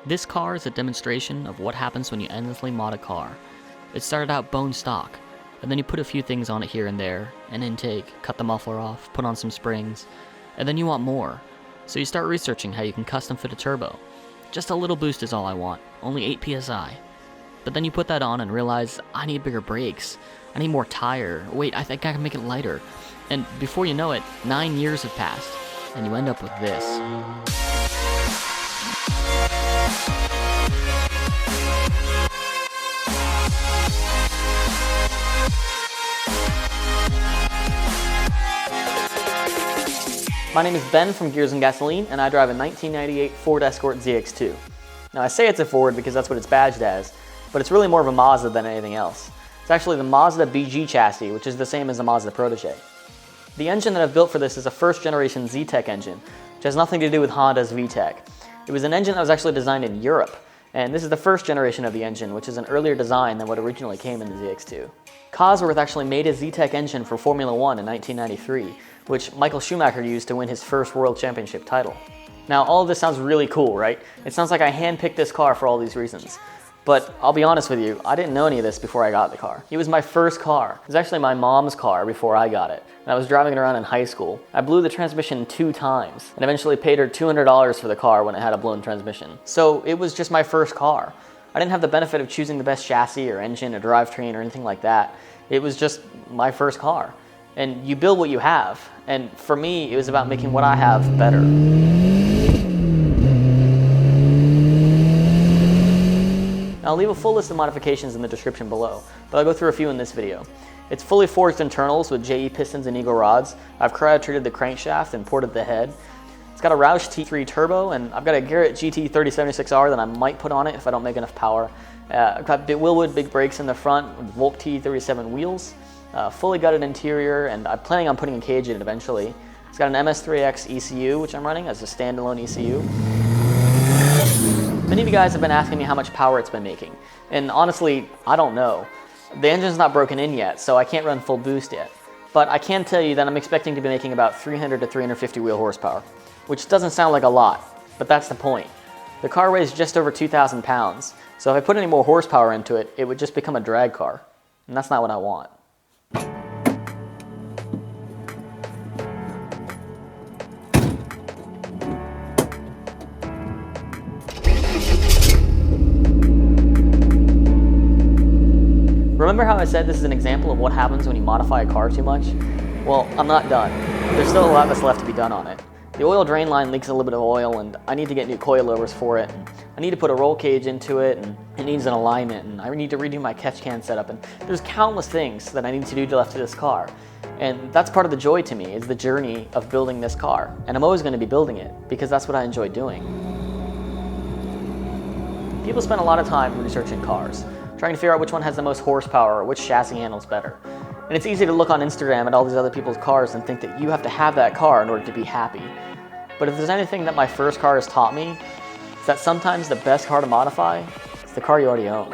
This car is a demonstration of what happens when you endlessly mod a car. It started out bone stock, and then you put a few things on it here and there, an intake, cut the muffler off, put on some springs, and then you want more. So you start researching how you can custom fit a turbo. Just a little boost is all I want, only 8 PSI. But then you put that on and realize, I need bigger brakes, I need more tire, wait, I think I can make it lighter. And before you know it, 9 years have passed, and you end up with this. My name is Ben from Gears and Gasoline, and I drive a 1998 Ford Escort ZX2. Now I say it's a Ford because that's what it's badged as, but it's really more of a Mazda than anything else. It's actually the Mazda BG chassis, which is the same as the Mazda Protege. The engine that I've built for this is a first generation Z-Tech engine, which has nothing to do with Honda's V-Tech. It was an engine that was actually designed in Europe, and this is the first generation of the engine, which is an earlier design than what originally came in the ZX2. Cosworth actually made a Z-Tech engine for Formula 1 in 1993, which Michael Schumacher used to win his first World Championship title. Now, all of this sounds really cool, right? It sounds like I handpicked this car for all these reasons. But I'll be honest with you, I didn't know any of this before I got the car. It was my first car. It was actually my mom's car before I got it, and I was driving it around in high school. I blew the transmission 2 times, and eventually paid her $200 for the car when it had a blown transmission. So it was just my first car. I didn't have the benefit of choosing the best chassis or engine or drivetrain or anything like that. It was just my first car. And you build what you have, and for me, it was about making what I have better. I'll leave a full list of modifications in the description below, but I'll go through a few in this video. It's fully forged internals with JE pistons and Eagle rods. I've cryo-treated the crankshaft and ported the head. It's got a Roush T3 turbo, and I've got a Garrett GT 3076R that I might put on it if I don't make enough power. I've got Wilwood big brakes in the front with Volk T37 wheels. Fully gutted interior, and I'm planning on putting a cage in it eventually. It's got an MS3X ECU, which I'm running as a standalone ECU. Many of you guys have been asking me how much power it's been making, and honestly, I don't know. The engine's not broken in yet, so I can't run full boost yet. But I can tell you that I'm expecting to be making about 300 to 350 wheel horsepower, which doesn't sound like a lot, but that's the point. The car weighs just over 2,000 pounds, so if I put any more horsepower into it, it would just become a drag car, and that's not what I want. Remember how I said this is an example of what happens when you modify a car too much? Well, I'm not done. There's still a lot that's left to be done on it. The oil drain line leaks a little bit of oil, and I need to get new coilovers for it. I need to put a roll cage into it, and it needs an alignment, and I need to redo my catch can setup, and there's countless things that I need to do left to this car. And that's part of the joy to me, is the journey of building this car. And I'm always going to be building it, because that's what I enjoy doing. People spend a lot of time researching cars, trying to figure out which one has the most horsepower or which chassis handles better. And it's easy to look on Instagram at all these other people's cars and think that you have to have that car in order to be happy. But if there's anything that my first car has taught me, it's that sometimes the best car to modify is the car you already own.